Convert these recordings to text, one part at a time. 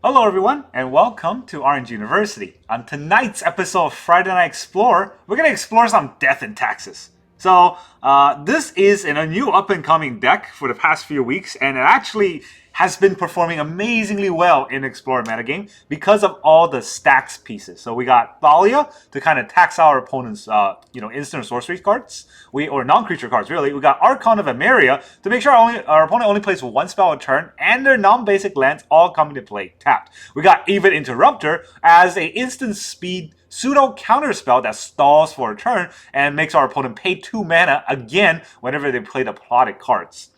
Hello everyone, and welcome to Orange University. On tonight's episode of Friday Night Explore, we're going to explore some death and taxes. So, this is a new up-and-coming deck for the past few weeks, and it actually has been performing amazingly well in Explorer metagame because of all the stacks pieces. So we got Thalia to kind of tax our opponent's, instant or sorcery cards, or non-creature cards really. We got Archon of Emeria to make sure our opponent only plays one spell a turn, and their non-basic lands all come into play tapped. We got Aven Interrupter as a instant speed pseudo counter spell that stalls for a turn and makes our opponent pay 2 mana again whenever they play the plotted cards.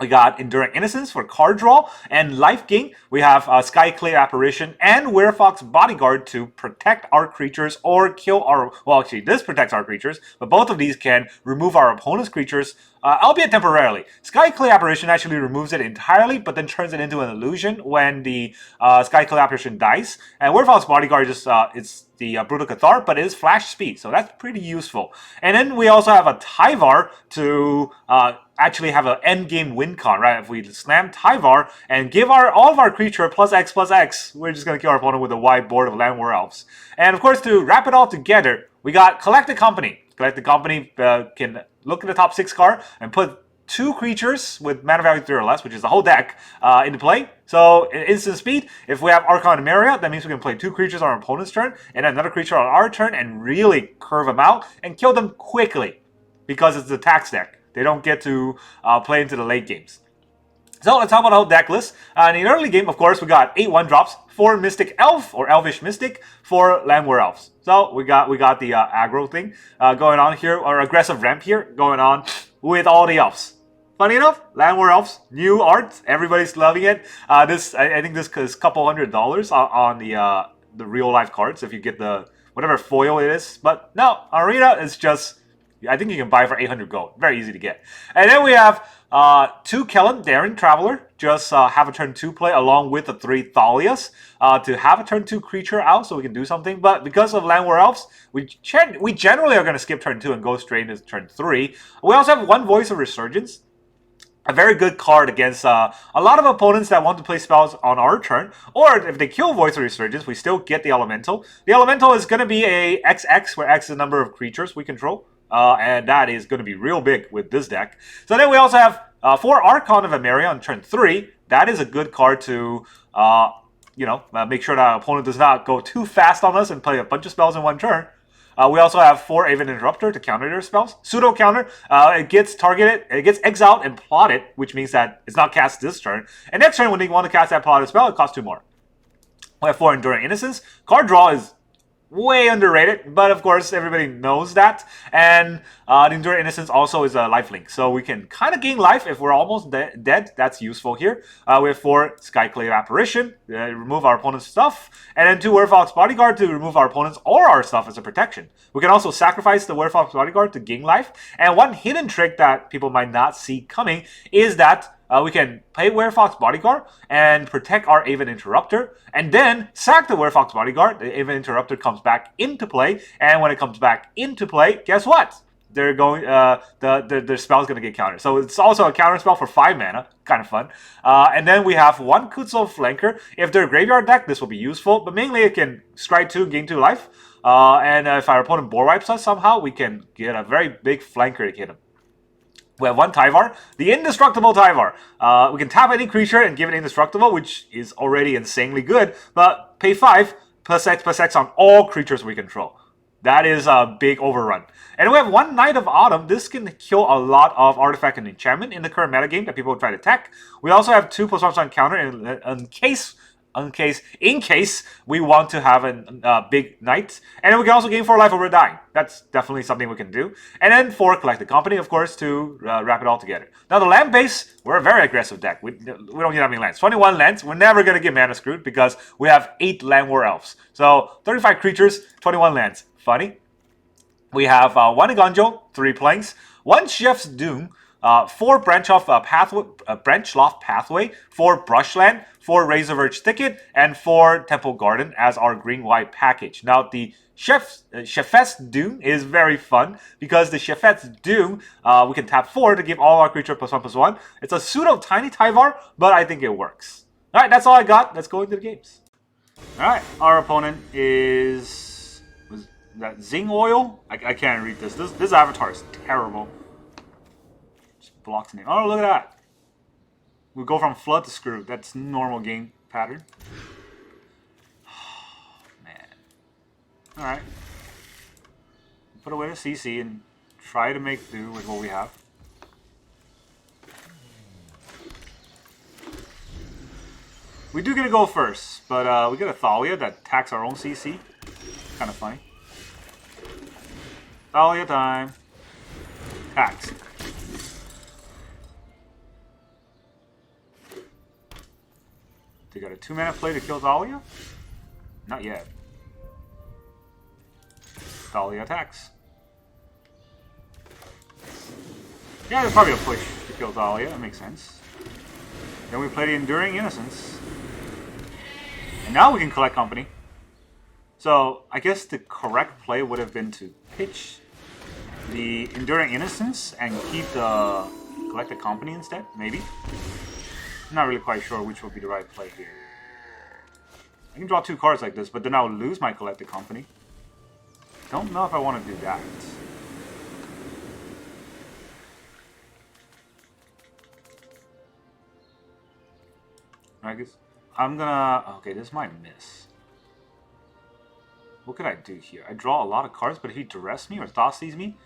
We got Enduring Innocence for card draw and life gain. We have Skyclave Apparition and Werefox Bodyguard to protect our creatures or kill our... Well, actually, this protects our creatures, but both of these can remove our opponent's creatures, albeit temporarily. Skyclave Apparition actually removes it entirely, but then turns it into an illusion when the Skyclave Apparition dies. And Werefox Bodyguard just it's the Brutal Cathar, but it is flash speed, so that's pretty useful. And then we also have a Tyvar to actually have an endgame win con, right? If we slam Tyvar and give all of our creature +X+X, we're just going to kill our opponent with a wide board of Llanowar Elves. And of course, to wrap it all together, we got Collect the Company. Collect the Company can look at the top 6 card and put 2 creatures with mana value 3 or less, which is the whole deck, into play. So, instant speed, if we have Archon of Emeria, that means we can play 2 creatures on our opponent's turn, and another creature on our turn, and really curve them out, and kill them quickly, because it's a tax deck. They don't get to play into the late games. So, let's talk about the whole deck list. In the early game, of course, we got 8 1-drops, 4 Mystic Elf, or Elvish Mystic, 4 Llanowar Elves. So, we got the aggro thing going on here, or aggressive ramp here, going on with all the elves. Funny enough, Llanowar Elves, new art, everybody's loving it. I think this is a couple $100 on the real life cards if you get the whatever foil it is. But no, Arena is just, I think you can buy for 800 gold. Very easy to get. And then we have 2 Echelon, Daring Traveler, just have a turn 2 play along with the 3 Thalias to have a turn 2 creature out so we can do something. But because of Llanowar Elves, we generally are going to skip turn 2 and go straight into turn 3. We also have 1 Voice of Resurgence. A very good card against a lot of opponents that want to play spells on our turn. Or if they kill Voice of Resurgence, we still get the Elemental. The Elemental is going to be a XX, where X is the number of creatures we control. And that is going to be real big with this deck. So then we also have 4 Archon of Emeria on turn 3. That is a good card to, make sure that our opponent does not go too fast on us and play a bunch of spells in one turn. We also have 4 Aven Interrupter to counter their spells. Pseudo counter, it gets targeted, it gets exiled and plotted, which means that it's not cast this turn. And next turn, when they want to cast that plotted spell, it costs 2 more. We have 4 Enduring Innocence. Card draw is way underrated, but of course everybody knows that. And the Enduring Innocence also is a lifelink, so we can kind of gain life if we're almost dead. That's useful here. We have 4 Skyclave Apparition, remove our opponent's stuff, and then 2 Werefox Bodyguard to remove our opponent's or our stuff as a protection. We can also sacrifice the Werefox Bodyguard to gain life. And one hidden trick that people might not see coming is that we can play Werefox Bodyguard and protect our Aven Interrupter, and then sack the Werefox Bodyguard. The Aven Interrupter comes back into play, and when it comes back into play, guess what? They're going. The spell's going to get countered. So it's also a counter spell for 5 mana, kind of fun. And then we have 1 Kutzel Flanker. If they're a graveyard deck, this will be useful, but mainly it can scry 2, gain 2 life. And if our opponent board wipes us somehow, we can get a very big flanker to hit him. We have 1 Tyvar, the Indestructible Tyvar. We can tap any creature and give it Indestructible, which is already insanely good, but pay 5 +X on all creatures we control. That is a big overrun. And we have 1 Knight of Autumn. This can kill a lot of artifact and enchantment in the current metagame that people try to attack. We also have 2 +1 counter in case we want to have a big knight. And then we can also gain 4 life over dying. That's definitely something we can do. And then 4 Collect the Company, of course, to wrap it all together. Now the land base, we're a very aggressive deck. We don't need that many lands. 21 lands. We're never going to get mana screwed because we have 8 Llanowar Elves. So 35 creatures, 21 lands. Funny. We have 1 Iganjo, 3 Planks, 1 Chef's Doom, 4 Branch Loft Pathway, 4 Brushland, 4 Razorverge Thicket, and 4 Temple Garden as our green-white package. Now, the Shefet Dunes is very fun because the Shefet Dunes, we can tap 4 to give all our creature +1/+1. It's a pseudo tiny Tyvar, but I think it works. Alright, that's all I got. Let's go into the games. Alright, our opponent is... Was that Zing Oil? I can't read this. This avatar is terrible. Just blocks name. Oh, look at that. We go from flood to screw. That's normal game pattern. Oh, man. Alright. Put away the CC and try to make do with what we have. We do get to go first, but we get a Thalia that attacks our own CC. Kind of funny. Thalia time. Attacks. They got a 2-mana play to kill Thalia? Not yet. Thalia attacks. Yeah, there's probably a push to kill Thalia. That makes sense. Then we play the Enduring Innocence. And now we can collect company. So, I guess the correct play would have been to pitch the Enduring Innocence and keep the Collected Company instead, maybe? I'm not really quite sure which would be the right play here. I can draw 2 cards like this, but then I'll lose my Collected Company. Don't know if I want to do that. I guess I'm gonna... Okay, this might miss. What could I do here? I draw a lot of cards, but if he Duress me or Thought Sees me,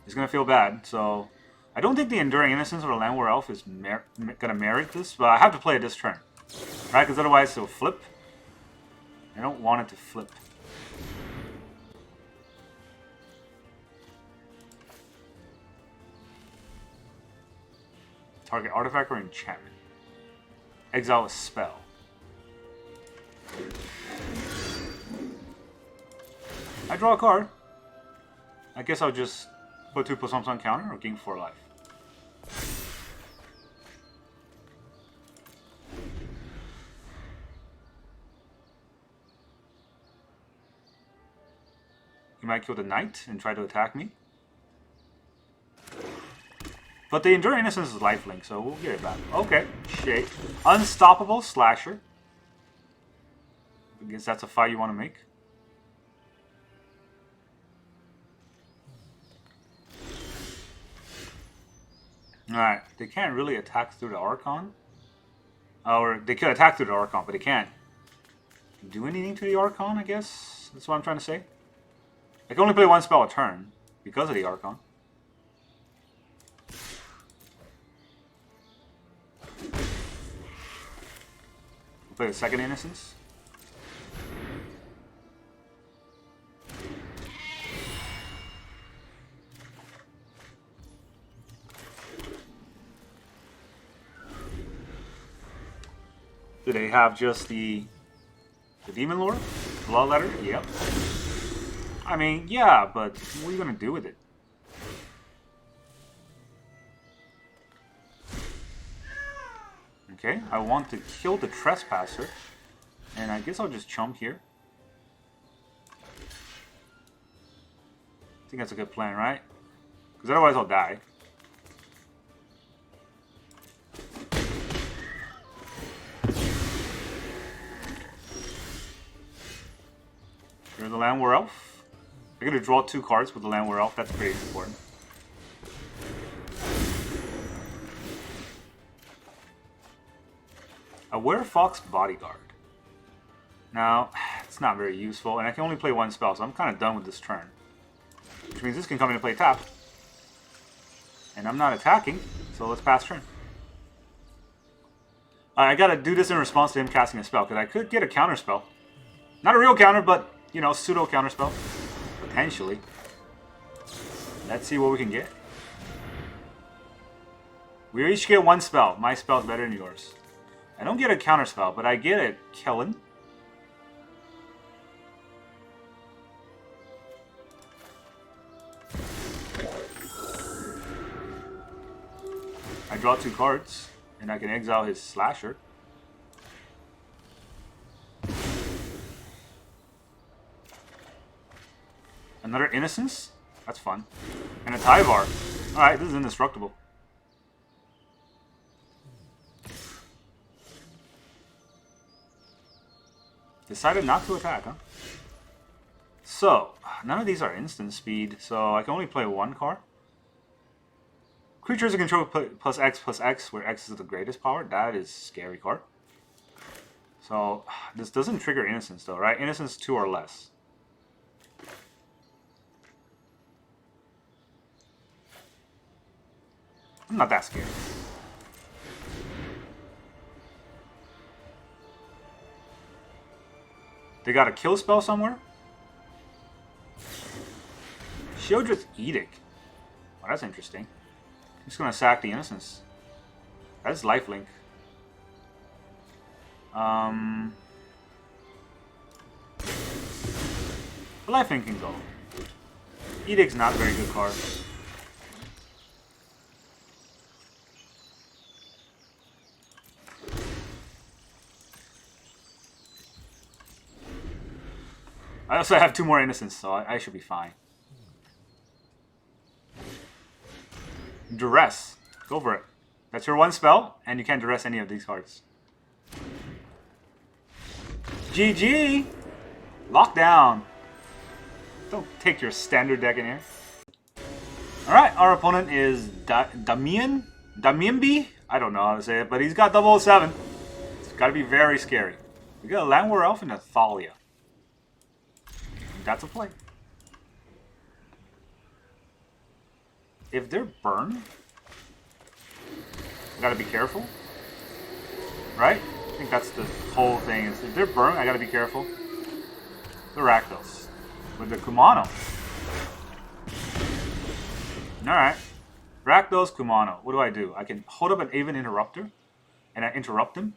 he's gonna feel bad. So I don't think the Enduring Innocence or the Llanowar Elf is gonna merit this, but I have to play it this turn. Right? Because otherwise it'll flip. I don't want it to flip. Target artifact or enchantment. Exile a spell. I draw a card. I guess I'll just put 2+1 on counter or gain 4 life. He might kill the knight and try to attack me. But the Enduring Innocence is lifelink, so we'll get it back. Okay, shake. Unstoppable Slasher. I guess that's a fight you want to make. Alright, they can't really attack through the Archon. Or they could attack through the Archon, but they can't do anything to the Archon, I guess. That's what I'm trying to say. I can only play 1 spell a turn because of the Archon. We'll play the second Innocence. Do they have just the Demon Lord? Bloodletter? Yep. I mean, yeah, but what are you going to do with it? Okay, I want to kill the Trespasser. And I guess I'll just chump here. I think that's a good plan, right? Because otherwise I'll die. Here's the Llanowar Elf. I get to draw 2 cards with the Llanowar Elf. That's pretty important. A Werefox Bodyguard. Now, it's not very useful, and I can only play 1 spell, so I'm kind of done with this turn. Which means this can come into play tap. And I'm not attacking, so let's pass turn. I gotta do this in response to him casting a spell, because I could get a counter spell. Not a real counter, but, you know, pseudo counter spell. Potentially. Let's see what we can get. We each get 1 spell. My spell's better than yours. I don't get a counter spell, but I get a Echelon. I draw 2 cards, and I can exile his Slasher. Another Innocence? That's fun. And a Tyvar. Alright, this is indestructible. Decided not to attack, huh? So, none of these are instant speed, so I can only play one card. Creatures you control plus X, where X is the greatest power. That is a scary card. So, this doesn't trigger Innocence though, right? Innocence 2 or less. I'm not that scared. They got a kill spell somewhere? Shieldred's Edict. Oh, that's interesting. I'm just gonna sack the Innocence. That's lifelink. Lifelink can go. Edict's not a very good card. I also have 2 more Innocence, so I should be fine. Duress. Go for it. That's your 1 spell, and you can't duress any of these cards. GG! Lockdown! Don't take your standard deck in here. Alright, our opponent is Damienbi? I don't know how to say it, but he's got 007. It's gotta be very scary. We got a Llanowar Elf and a Thalia. That's a play. If they're burned, I gotta be careful. Right? I think that's the whole thing. Is if they're burned, I gotta be careful. The Rakdos. With the Kumano. Alright. Rakdos, Kumano. What do? I can hold up an Aven Interrupter, and I interrupt him.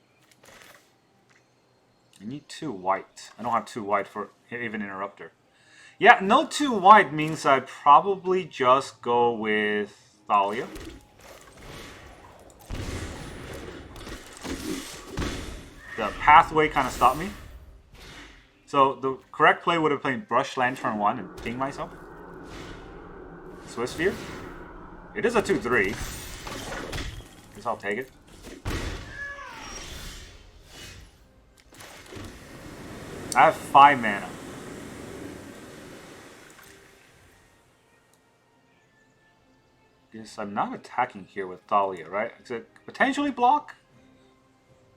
I need 2 white. I don't have 2 white for Aven Interrupter. Yeah, no 2 white means I probably just go with Thalia. The pathway kind of stopped me. So the correct play would have played Brushland turn 1 and ping myself. Swiss Sphere. It is a 2/3. Guess I'll take it. I have 5 mana. Guess I'm not attacking here with Thalia, right? Is it potentially block?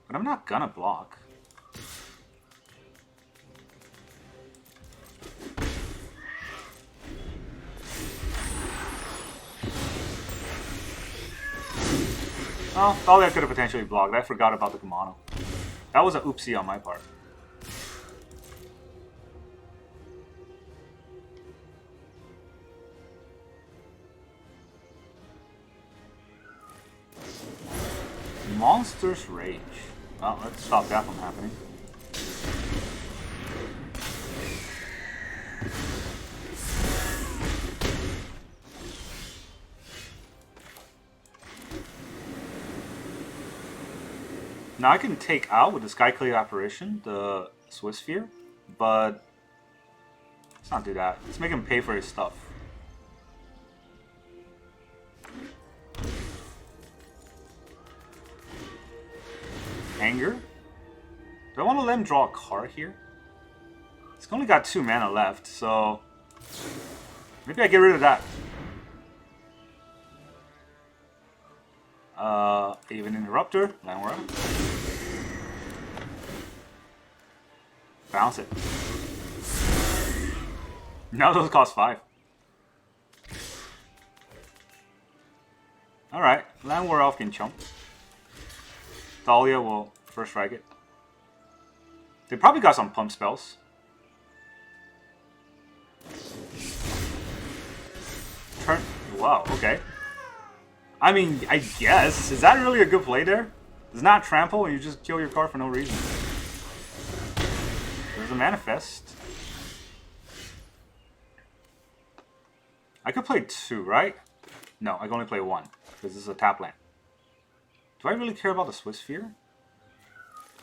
But I'm not gonna block. Oh, Thalia could have potentially blocked. I forgot about the Kumano. That was an oopsie on my part. Monster's Rage. Well, let's stop that from happening. Now I can take out with the Skyclave Apparition the Swiss Sphere, but let's not do that. Let's make him pay for his stuff. Anger? Do I want to let him draw a card here? He's only got 2 mana left, so maybe I get rid of that. Aven Interrupter, Llanowar. Bounce it. Now those cost 5. Alright, Llanowar Elf can chump. Thalia will first strike it. They probably got some pump spells. Turn. Wow, okay. I mean, I guess. Is that really a good play there? It's not trample and you just kill your card for no reason. There's a manifest. I could play 2, right? No, I can only play 1. Because this is a tap land. Do I really care about the Swiss Sphere?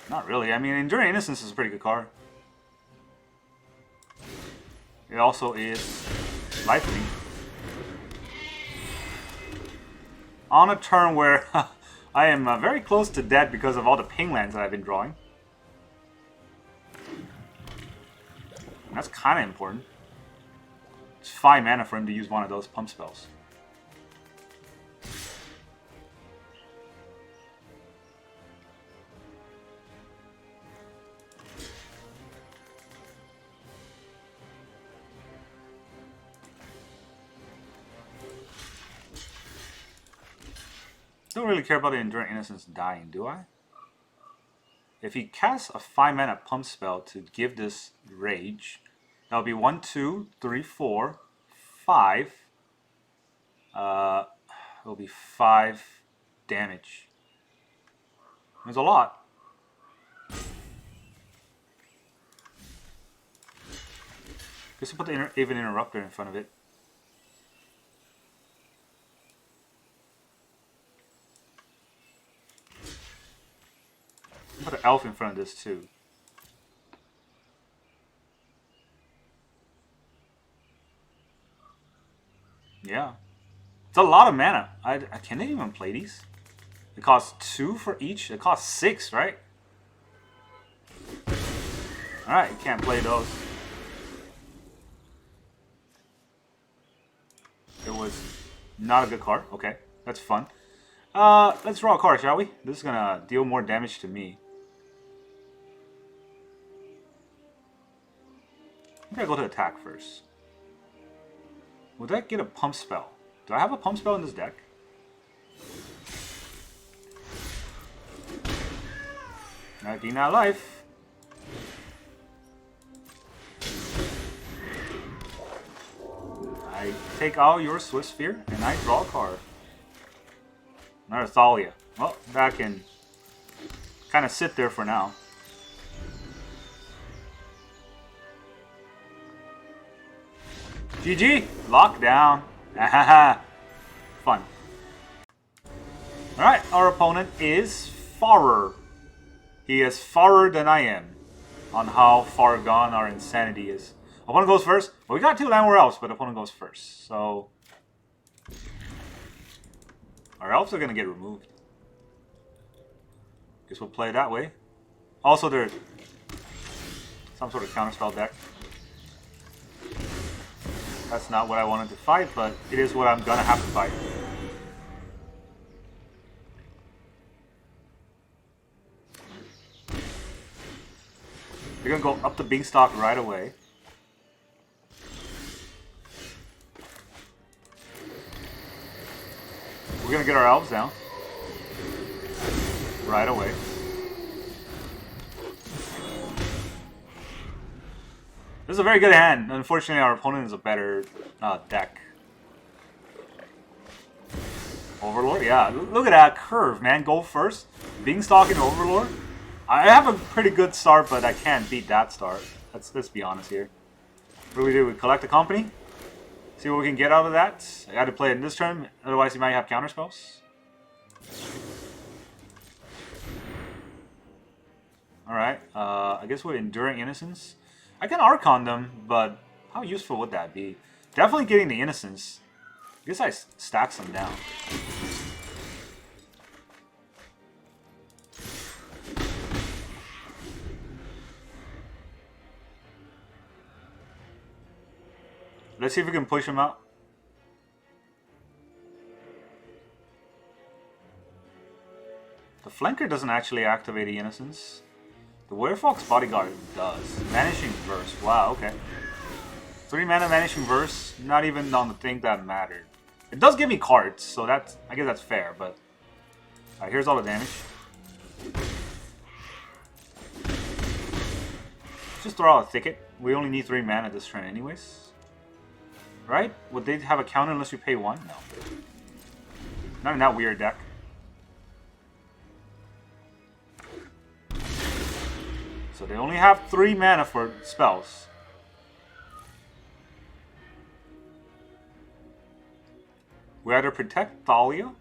Not really. I mean, Enduring Innocence is a pretty good card. It also is lifelink. On a turn where I am very close to dead because of all the ping lands that I've been drawing. That's kind of important. It's 5 mana for him to use one of those pump spells. Don't really care about the Enduring Innocence dying, do I? If he casts a 5 mana pump spell to give this rage, that would be 1, 2, 3, 4, 5. It'll be 5 damage. There's a lot. Guess we'll put the Aven Interrupter in front of it. Put an elf in front of this too. Yeah. It's a lot of mana. Can they even play these? It costs 2 for each? It costs 6, right? Alright, you can't play those. It was not a good card. Okay, that's fun. Let's draw a card, shall we? This is gonna deal more damage to me. I'm gonna go to attack first. Would that get a pump spell? Do I have a pump spell in this deck? Not gain that life. I take out your Swift Sphere and I draw a card. Another Thalia. Well, that can kind of sit there for now. GG! Lockdown. Fun. Alright, our opponent is farer. He is farer than I am on how far gone our insanity is. Opponent goes first. Well, we got 2 Llanowar Elves, but opponent goes first. So our elves are going to get removed. Guess we'll play it that way. Also, there's some sort of counterspell deck. That's not what I wanted to fight, but it is what I'm going to have to fight. They're going to go up the beanstalk right away. We're going to get our elves down. Right away. This is a very good hand. Unfortunately, our opponent is a better deck. Overlord? Yeah, look at that curve, man. Go first. Beanstalk and Overlord. I have a pretty good start, but I can't beat that start. Let's be honest here. What do? We collect the company. See what we can get out of that. I got to play it in this turn, otherwise he might have counterspells. Alright, I guess with Enduring Innocence. I can Archon them, but how useful would that be? Definitely getting the Innocence. I guess I stack them down. Let's see if we can push him out. The Flanker doesn't actually activate the Innocence. The Werefox Bodyguard does. Vanishing Verse. Wow, okay. 3 mana Vanishing Verse, not even on the thing that mattered. It does give me cards, so that's, I guess that's fair, but... Alright, here's all the damage. Just throw out a Thicket. We only need 3 mana this turn anyways. Right? Would they have a counter unless you pay 1? No. Not in that weird deck. So they only have 3 mana for spells. We either protect Thalia.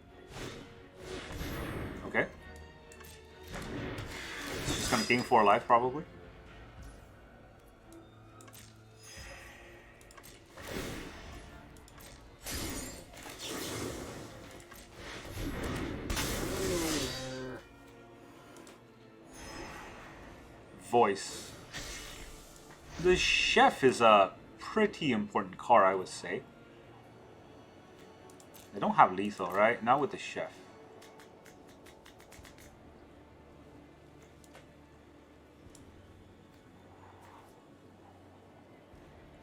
Okay. It's just gonna gain 4 life probably. Voice. The Chef is a pretty important card, I would say. They don't have lethal, right? Not with the Chef.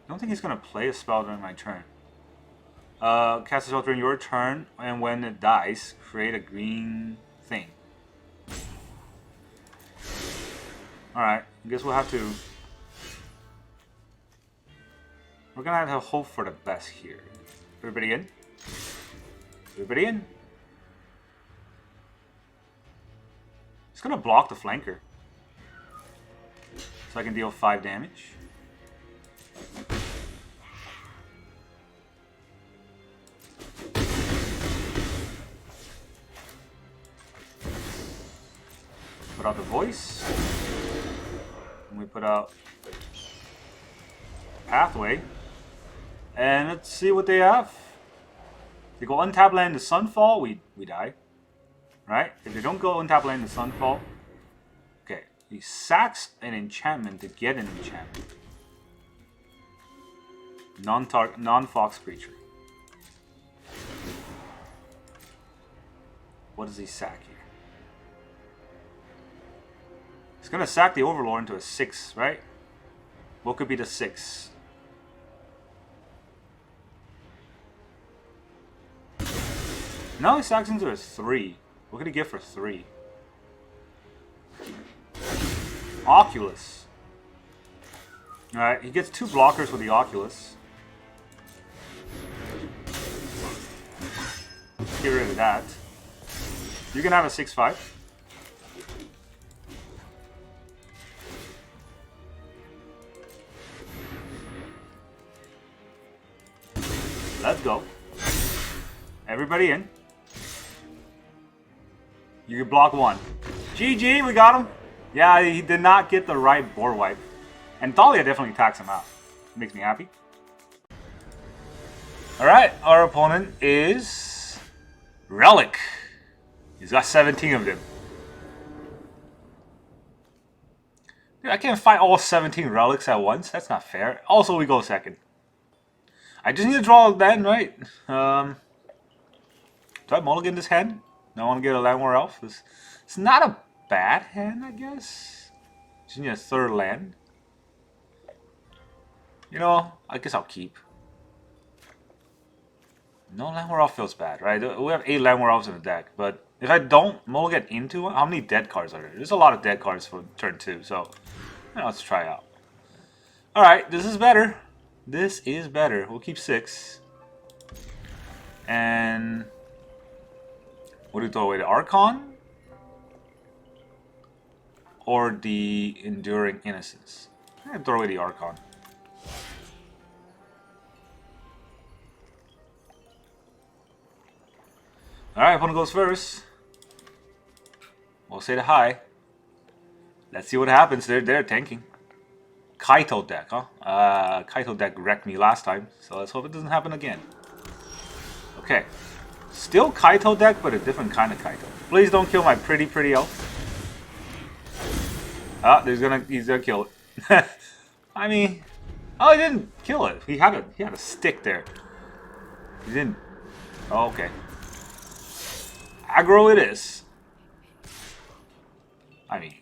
I don't think he's going to play a spell during my turn. Cast a spell during your turn, and when it dies, create a green thing. Alright, I guess we'll have to... We're going to have to hope for the best here. Everybody in? Everybody in? It's going to block the flanker. So I can deal 5 damage. Put out the voice. And we put out pathway. And let's see what they have. If they go untap land to Sunfall, we die. Right? If they don't go untap land to Sunfall. Okay. He sacks an enchantment to get an enchantment. Non-fox creature. What does he sack here? He's gonna sack the Overlord into a 6, right? What could be the 6? No, he sacks into a 3. What could he get for 3? Oculus. Alright, he gets 2 blockers with the Oculus. Get rid of that. You can have a 6/5. Let's go. Everybody in. You can block 1. GG, we got him. Yeah, he did not get the right board wipe. And Thalia definitely attacks him out. Makes me happy. Alright, our opponent is Relic. He's got 17 of them. Dude, I can't fight all 17 relics at once. That's not fair. Also, we go second. I just need to draw then, right? Do I mulligan this hand? No, I want to get a Llanowar Elf. It's not a bad hand, I guess. Just need a 3rd land. You know, I guess I'll keep. No, Llanowar Elf feels bad, right? We have 8 Llanowar Elves in the deck, but if I don't mulligan into one, how many dead cards are there? There's a lot of dead cards for turn 2, so let's try out. Alright, this is better. This is better. We'll keep 6. And what do we throw away? The Archon? Or the Enduring Innocence? I'm going to throw away the Archon. Alright, opponent goes first. We'll say the hi. Let's see what happens. They're tanking. Kaito deck, huh? Kaito deck wrecked me last time, so let's hope it doesn't happen again. Okay. Still Kaito deck, but a different kind of Kaito. Please don't kill my pretty elf. Ah, he's gonna kill it. I mean, oh, he didn't kill it. He had a stick there. He didn't. Oh, okay. Aggro it is. I mean,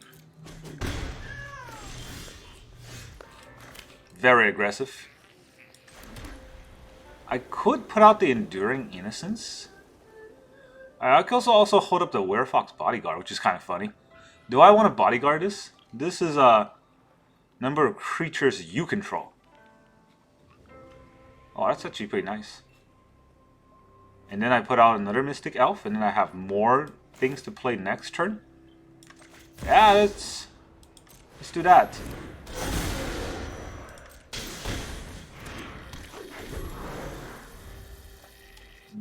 very aggressive. I could put out the Enduring Innocence. I could also hold up the Werefox Bodyguard, which is kind of funny. Do I want to bodyguard this? This is a number of creatures you control. Oh, that's actually pretty nice. And then I put out another Mystic Elf, and then I have more things to play next turn. Yeah, let's do that.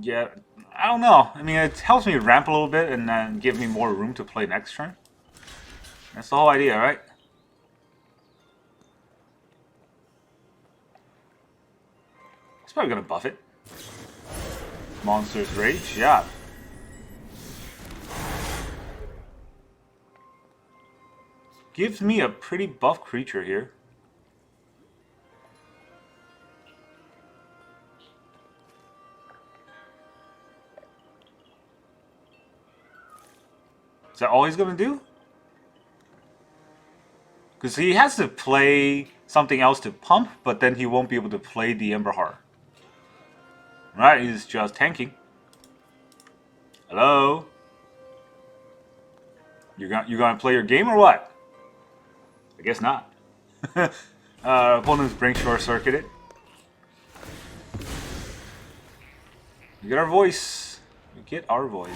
Yeah, I don't know. I mean, it helps me ramp a little bit and then give me more room to play next turn. That's the whole idea, right? It's probably gonna buff it. Monster's Rage, yeah. Gives me a pretty buff creature here. Is that all he's gonna do? Because he has to play something else to pump, but then he won't be able to play the Emberheart. Right, he's just tanking. Hello? You gonna play your game or what? I guess not. Opponent's Bring Short Circuited. We get our voice. We get our voice.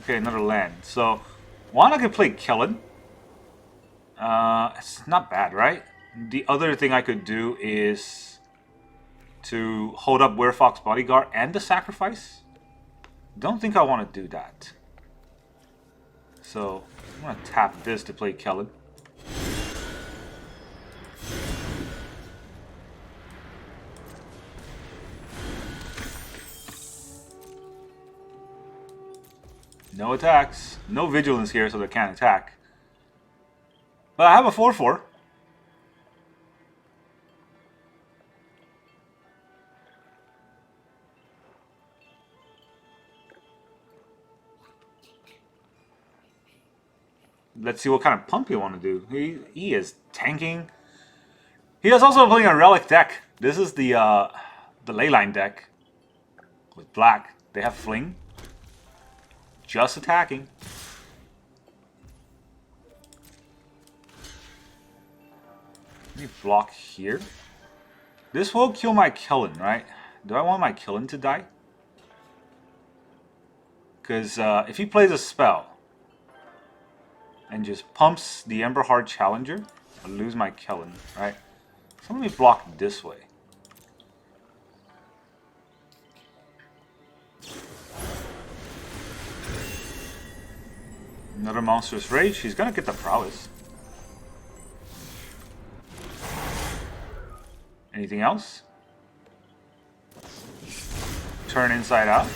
Okay, another land. So, one I can play Kellen. It's not bad, right? The other thing I could do is to hold up Werefox Bodyguard and the Sacrifice. Don't think I want to do that. So, I'm going to tap this to play Kellen. No attacks. No vigilance here, so they can't attack. But I have a 4/4. Let's see what kind of pump you want to do. He is tanking. He is also playing a relic deck. This is the Leyline deck with black. They have fling. Just attacking. Let me block here. This will kill my Kellen, right? Do I want my Kellen to die? Because if he plays a spell and just pumps the Emberheart Challenger, I'll lose my Kellen, right? So let me block this way. Another Monstrous Rage. He's gonna get the Prowess. Anything else? Turn inside out.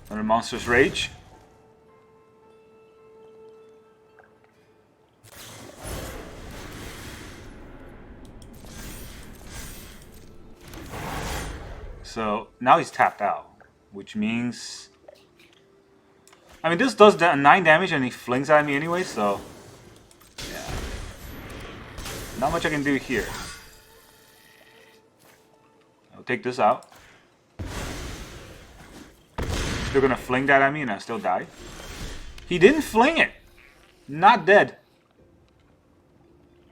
Another Monstrous Rage. So now he's tapped out. Which means... I mean, this does 9 damage and he flings at me anyway, so... yeah. Not much I can do here. I'll take this out. Still gonna fling that at me and I still die. He didn't fling it! Not dead.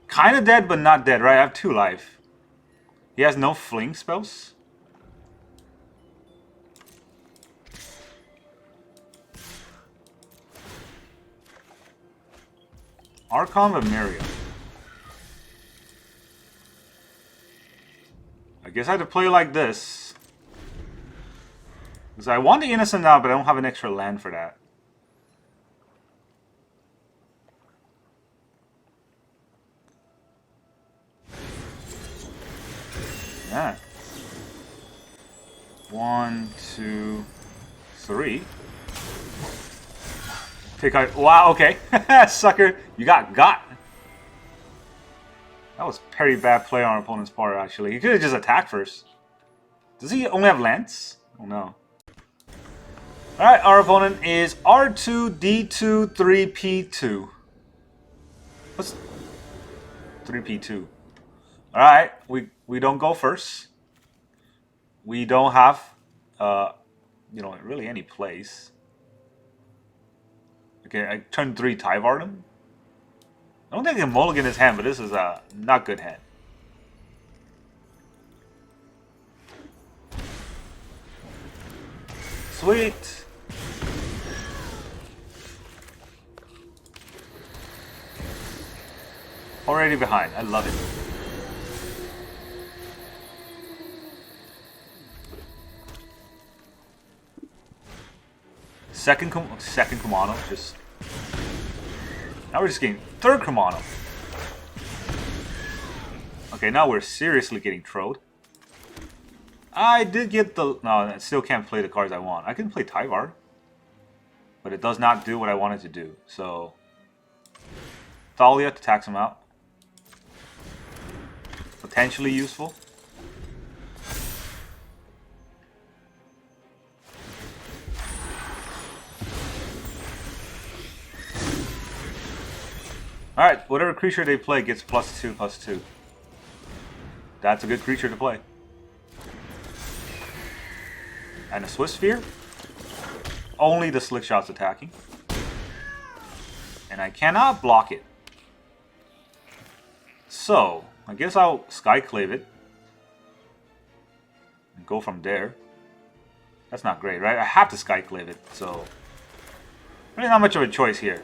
Kinda dead, but not dead, right? I have 2 life. He has no fling spells. Archon of Emeria. I guess I have to play like this. Because I want the Innocent now, but I don't have an extra land for that. Yeah. 1, 2, 3. Take out. Wow, okay. Sucker, you got. That was very bad play on our opponent's part, actually. He could have just attacked first. Does he only have lands? Oh no. Alright, our opponent is R2D2 3P2. What's 3P2? Alright, we don't go first. We don't have really any plays. Okay, I turn 3 Tyvard him. I don't think I can mulligan his hand, but this is a not good hand. Sweet. Already behind. I love it. Second Kumano, just... now we're just getting third Kumano. Okay, now we're seriously getting trolled. I did get the... no, I still can't play the cards I want. I can play Tyvard. But it does not do what I wanted to do, so... Thalia to tax him out. potentially useful. Alright, whatever creature they play gets +2/+2. That's a good creature to play. And a Swift Sphere? Only the Slick Shot's attacking. And I cannot block it. So, I guess I'll Skyclave it. And go from there. That's not great, right? I have to Skyclave it, so... really not much of a choice here.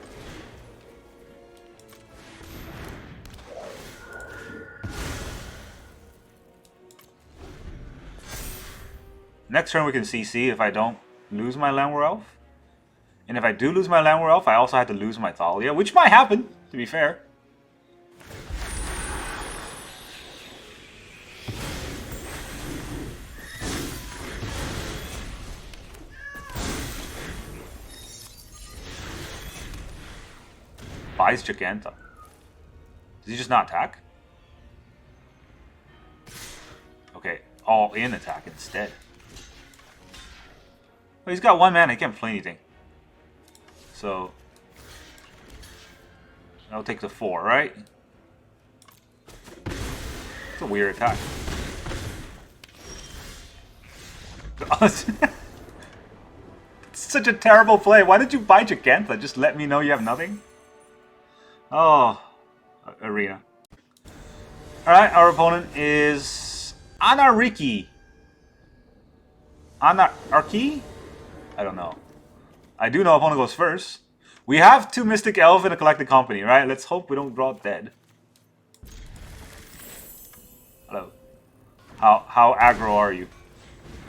Next turn we can CC if I don't lose my Llanowar Elf. And if I do lose my Llanowar Elf, I also have to lose my Thalia, which might happen, to be fair. Buys Giganta. Does he just not attack? Okay, all in attack instead. Well, he's got 1 mana, he can't play anything. So I'll take the 4, right? It's a weird attack. It's such a terrible play. Why did you buy Giganta? Just let me know you have nothing? Oh, Arena. Alright, our opponent is Anariki. Anarchy? I don't know. I do know opponent goes first. We have 2 Mystic Elf and a Collected Company, right? Let's hope we don't draw dead. Hello. How aggro are you?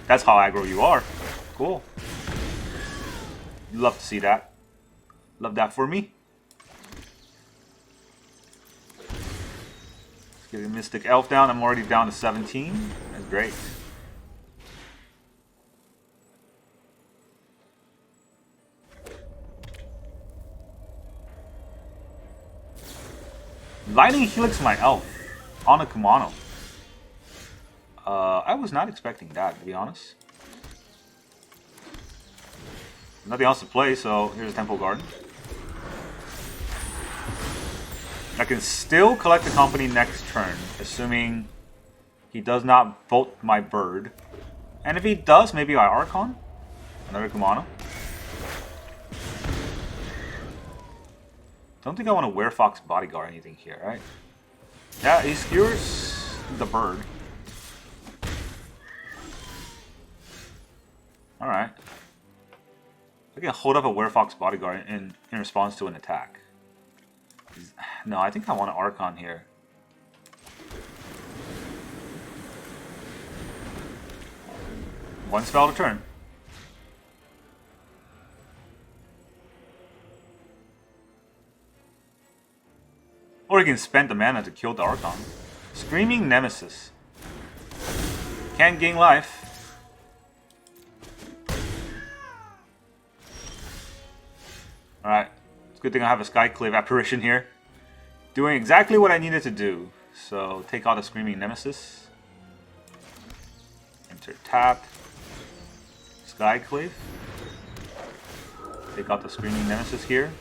That's how aggro you are. Cool. Love to see that. Love that for me. Let's get the Mystic Elf down. I'm already down to 17. That's great. Lightning Helix my Elf on a Kumano. I was not expecting that, to be honest. Nothing else to play, so here's a Temple Garden. I can still collect the company next turn, assuming he does not vote my bird. And if he does, maybe I Archon. Another Kumano. Don't think I want to Werefox Bodyguard or anything here, right? Yeah, he skewers the bird. Alright. I can hold up a Werefox Bodyguard in response to an attack. No, I think I want an Archon here. One spell to turn. Or you can spend the mana to kill the Archon. Screaming Nemesis. Can't gain life. Alright. It's a good thing I have a Skyclave Apparition here. Doing exactly what I needed to do. So, take out the Screaming Nemesis. Enter tap. Skyclave. Take out the Screaming Nemesis here.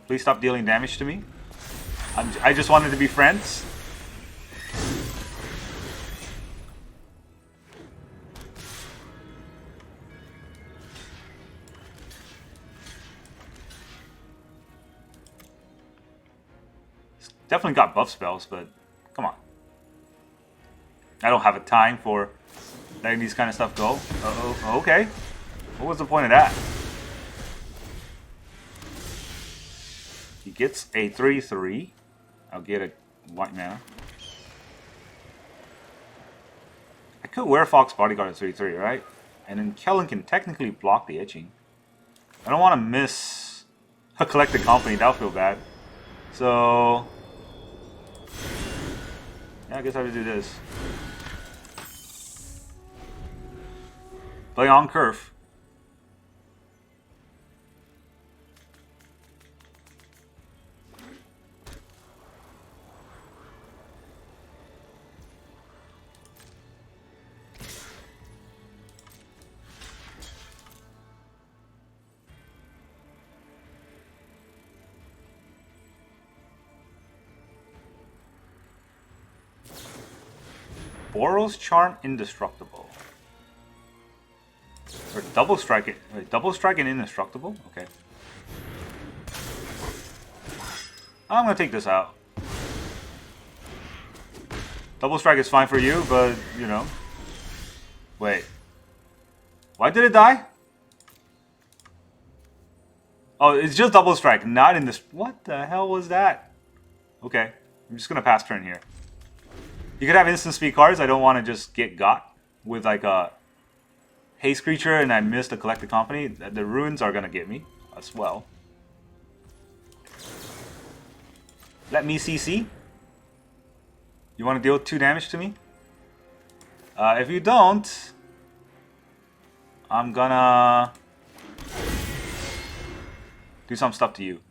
Please stop dealing damage to me. I just wanted to be friends. Definitely got buff spells, but come on. I don't have a time for letting these kind of stuff go. Uh-oh, okay. What was the point of that? He gets a 3/3. I'll get a white mana. I could Werefox Bodyguard at 3/3, right? And then Kellen can technically block the etching. I don't want to miss a Collected Company, that'll feel bad. So yeah, I guess I have to do this. Play on Curve. Boros Charm Indestructible. Or double strike it. Wait, double strike and indestructible? Okay. I'm gonna take this out. Double strike is fine for you, but you know. Wait. Why did it die? Oh, it's just double strike, not in this. What the hell was that? Okay, I'm just gonna pass turn here. You could have instant speed cards. I don't want to just get got with like a haste creature and I miss the Collected Company. The ruins are gonna get me as well. Let me CC. You want to deal 2 damage to me? If you don't, I'm gonna do some stuff to you.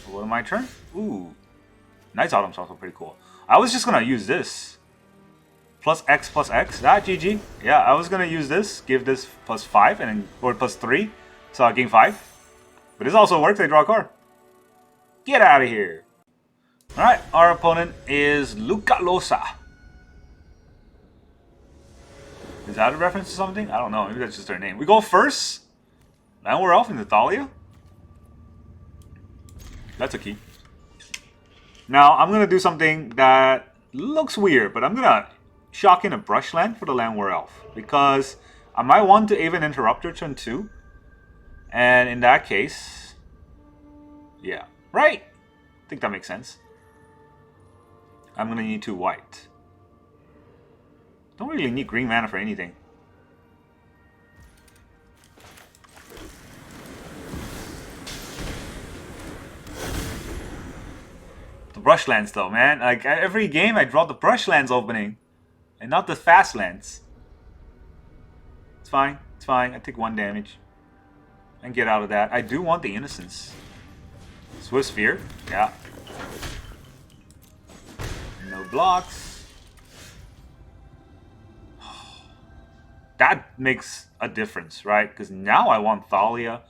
What my turn? Ooh. Knight's Autumn's also pretty cool. I was just gonna use this. Plus X. That GG. Yeah, I was gonna use this, give this plus 5 and then or plus 3. So I gain 5. But this also works, I draw a card. Get out of here. Alright, our opponent is Luca Losa. Is that a reference to something? I don't know, maybe that's just their name. We go first. Llanowar Elves into Thalia. That's a key. Now, I'm going to do something that looks weird, but I'm going to shock in a Brushland for the Llanowar Elf. Because I might want to Aven Interrupter turn 2. And in that case, yeah, right? I think that makes sense. I'm going to need 2 white. Don't really need green mana for anything. The Brushlands though, man. Like every game I draw the Brushlands opening. And not the fast lands. It's fine. It's fine. I take 1 damage. And get out of that. I do want the Innocence. Swift Sphere. Yeah. No blocks. That makes a difference, right? Because now I want Thalia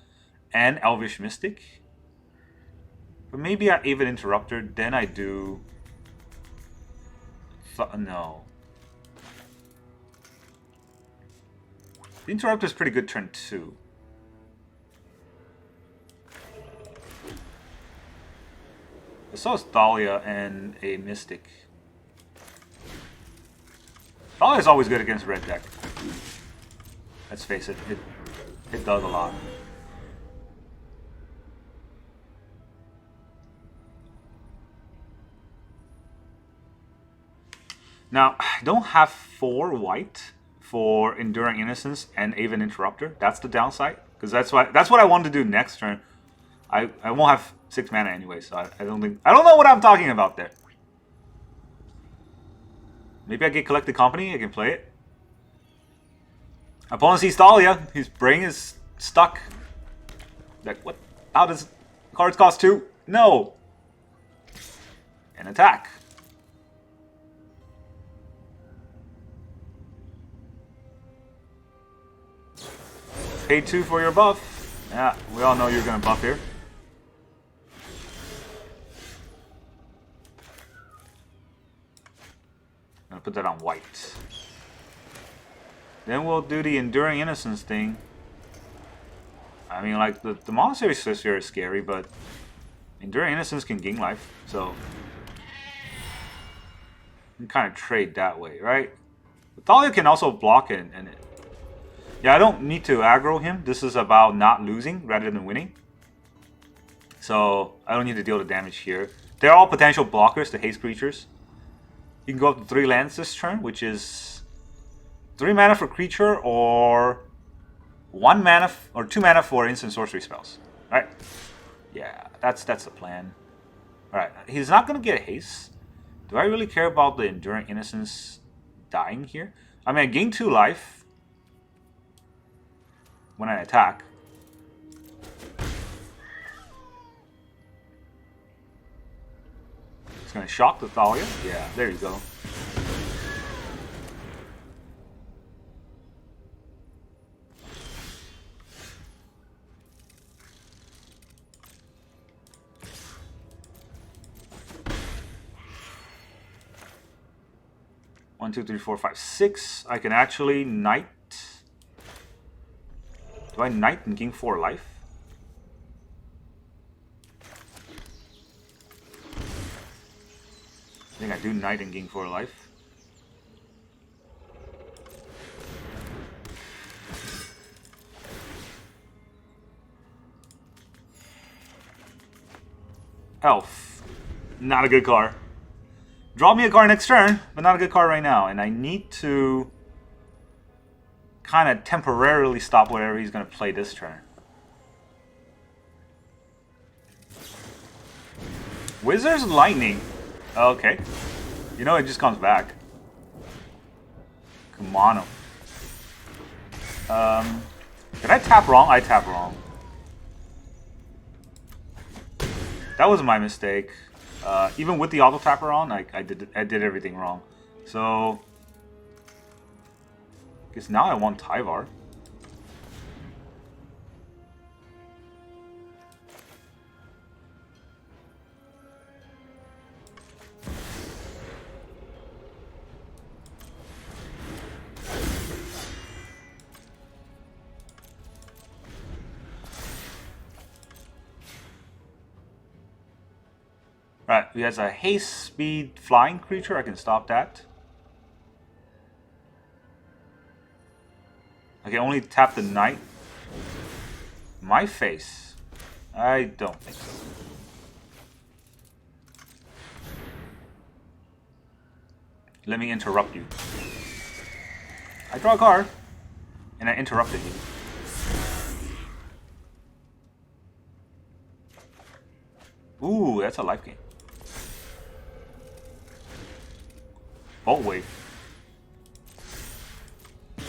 and Elvish Mystic. But maybe I Aven Interrupter, then I do... no. The Interrupter is pretty good turn 2. So is Thalia and a Mystic. Thalia is always good against red deck. Let's face it, it does a lot. Now, I don't have 4 white for Enduring Innocence and Aven Interrupter. That's the downside, because that's what I want to do next turn. I won't have 6 mana anyway, so I don't know what I'm talking about there. Maybe I get Collected Company, I can play it. Opponent sees Thalia, his brain is stuck. Like, what? How does cards cost 2? No! And attack. Pay 2 for your buff. Yeah, we all know you're gonna buff here. I'm gonna put that on white. Then we'll do the Enduring Innocence thing. I mean, like, the Monastery Sister is scary, but Enduring Innocence can gain life, so you can kind of trade that way, right? But Thalia can also block it, and yeah, I don't need to aggro him. This is about not losing rather than winning. So I don't need to deal the damage here. They're all potential blockers, the haste creatures. You can go up to 3 lands this turn, which is 3 mana for creature or 1 mana or 2 mana for instant sorcery spells. Right? Yeah, that's the plan. Alright, he's not gonna get a haste. Do I really care about the Enduring Innocence dying here? I mean, I gain 2 life when I attack. It's gonna shock the Thalia. Yeah, there you go. 1, 2, 3, 4, 5, 6. I can actually knight. Do I knight and gain 4 life? I think I do knight and gain 4 life. Elf. Not a good card. Draw me a card next turn, but not a good card right now. And I need to kind of temporarily stop whatever he's going to play this turn. Wizard's Lightning. Okay. You know, it just comes back. Come on. Did I tap wrong? I tapped wrong. That was my mistake. Even with the auto tapper on, I did everything wrong. So, I guess now I want Tyvar. Right, he has a haste speed flying creature. I can stop that. I can only tap the knight. My face. I don't think so. Let me interrupt you. I draw a card, and I interrupted you. Ooh, that's a life gain. Bolt wave. He's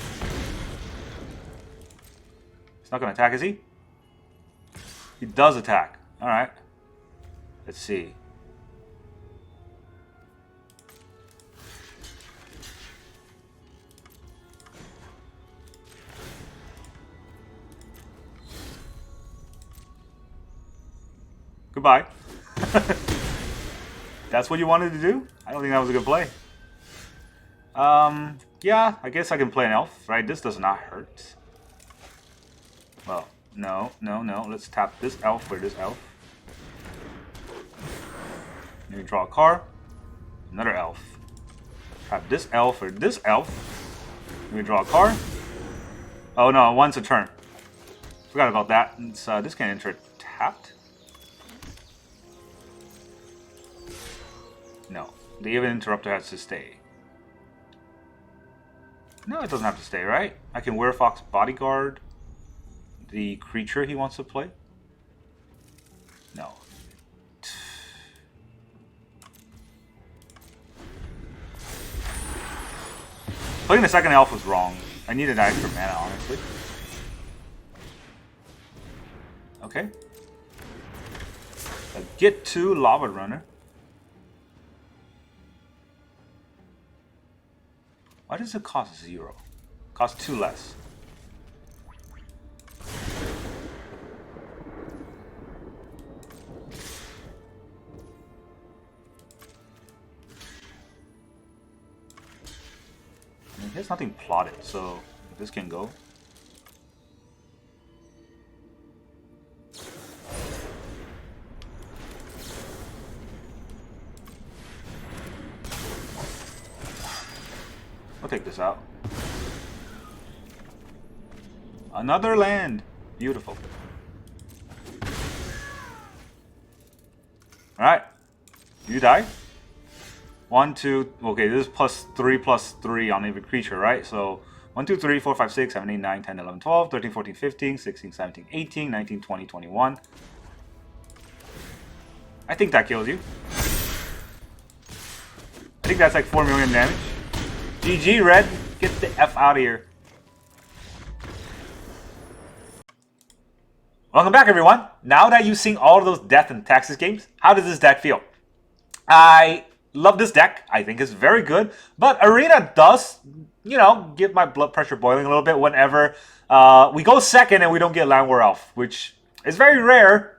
not gonna attack, is he? He does attack. Alright. Let's see. Goodbye. That's what you wanted to do? I don't think that was a good play. Yeah, I guess I can play an elf, right? This does not hurt. Well, no. Let's tap this elf for this elf. Let me draw a card. Another elf. Tap this elf for this elf. Let me draw a card. Oh no, once a turn. Forgot about that. It's, this can enter tapped. No, the Aven Interrupter has to stay. No, it doesn't have to stay, right? I can Werefox Bodyguard the creature he wants to play. No. Playing the second elf was wrong. I needed that extra mana, honestly. Okay. Get to Lava Runner. Why does it cost 0? Cost 2 less. I mean, there's nothing plotted, so this can go. I'll take this out. Another land. Beautiful. Alright. You die. 1, 2. Okay, this is +3/+3 on every creature, right? So 1, 2, 3, 4, 5, 6, 7, 8, 9, 10, 11, 12, 13, 14, 15, 16, 17, 18, 19, 20, 21. I think that kills you. I think that's like 4 million damage. GG, Red. Get the F out of here. Welcome back, everyone. Now that you've seen all of those Death and Taxes games, how does this deck feel? I love this deck. I think it's very good. But Arena does, you know, get my blood pressure boiling a little bit whenever we go second and we don't get Llanowar Elf, which is very rare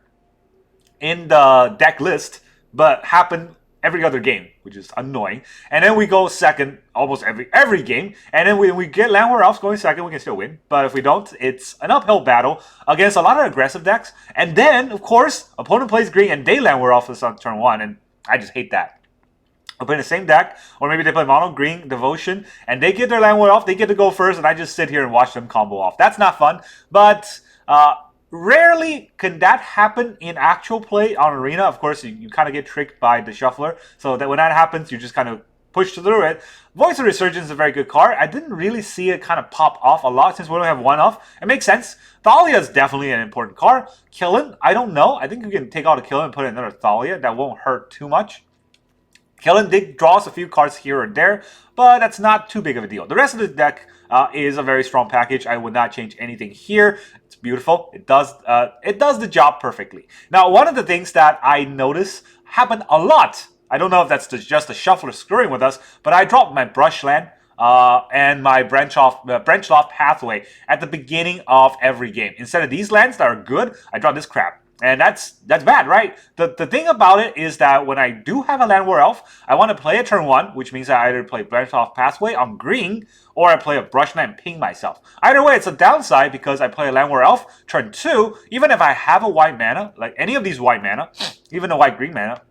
in the deck list, but happened every other game, which is annoying. And then we go second almost every game. And then we get Llanowar Elves going second, we can still win. But if we don't, it's an uphill battle against a lot of aggressive decks. And then, of course, opponent plays green and they Llanowar Elves on turn 1, and I just hate that. I'll play the same deck, or maybe they play mono green devotion, and they get their Llanowar off, they get to go first, and I just sit here and watch them combo off. That's not fun, but rarely can that happen in actual play on Arena. Of course, you kind of get tricked by the shuffler, so that when that happens, you just kind of push through it. Voice of Resurgence is a very good card. I didn't really see it kind of pop off a lot since we only have one off. It makes sense. Thalia is definitely an important card. Killen, I don't know. I think you can take out a Killen and put in another Thalia. That won't hurt too much. Killen did draw us a few cards here or there, but that's not too big of a deal. The rest of the deck is a very strong package. I would not change anything here. It's beautiful. It does the job perfectly. Now, one of the things that I notice happen a lot, I don't know if that's just the shuffler screwing with us, but I dropped my Brushland and my Branchloft Pathway at the beginning of every game. Instead of these lands that are good, I draw this crap. And that's bad, right? The thing about it is that when I do have a Llanowar Elf, I want to play a turn 1, which means I either play Branchloft Pathway on green, or I play a Brushland and ping myself. Either way, it's a downside because I play a Llanowar Elf turn 2, even if I have a white mana, like any of these white mana, even a white-green mana,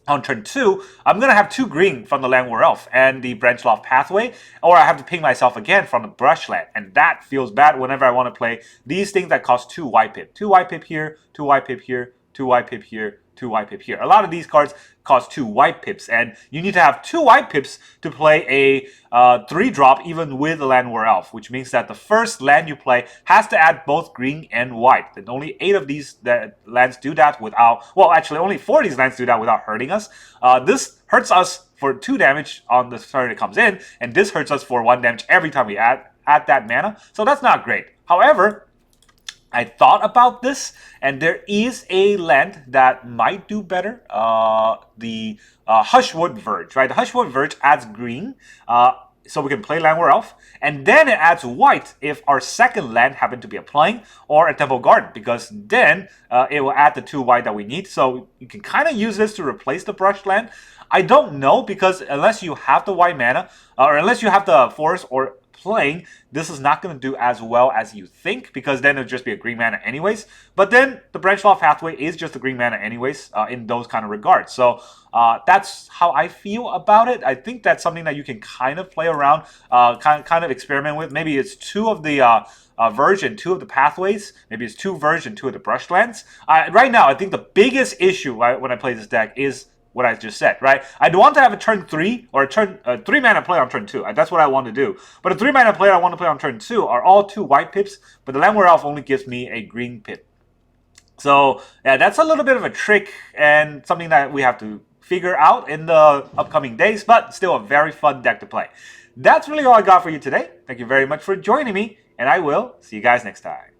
on turn 2, I'm going to have 2 green from the Llanowar Elf and the Branchloft Pathway, or I have to ping myself again from the Brushland, and that feels bad whenever I want to play these things that cost 2 white pip. 2 white pip here, 2 white pip here, 2 white pip here, 2 white pip here. A lot of these cards cost 2 white pips, and you need to have 2 white pips to play a 3-drop even with the Llanowar Elf, which means that the first land you play has to add both green and white. And only 8 of these lands do that without, well, actually only 4 of these lands do that without hurting us. This hurts us for 2 damage on the turn it comes in, and this hurts us for 1 damage every time we add that mana, so that's not great. However, I thought about this, and there is a land that might do better. The Hushwood Verge, right? The Hushwood Verge adds green, so we can play Llanowar Elf, and then it adds white if our second land happened to be a Plain or a Temple Garden, because then it will add the 2 white that we need. So you can kind of use this to replace the Brushland. I don't know, because unless you have the white mana, or unless you have the forest or Plain, this is not going to do as well as you think, because then it'll just be a green mana anyways. But then the Branchloft Pathway is just a green mana anyways in those kind of regards. So that's how I feel about it. I think that's something that you can kind of play around, kind of experiment with. Maybe it's 2 of the Verge and 2 of the Pathways. Maybe it's 2 Verge and 2 of the Brushlands. Right now, I think the biggest issue when I play this deck is what I just said, right? I'd want to have a turn 3 or a turn 3 mana play on turn 2. That's what I want to do. But a 3 mana play I want to play on turn 2 are all 2 white pips, but the Llanowar Elf only gives me a green pip. So yeah, that's a little bit of a trick and something that we have to figure out in the upcoming days, but still a very fun deck to play. That's really all I got for you today. Thank you very much for joining me, and I will see you guys next time.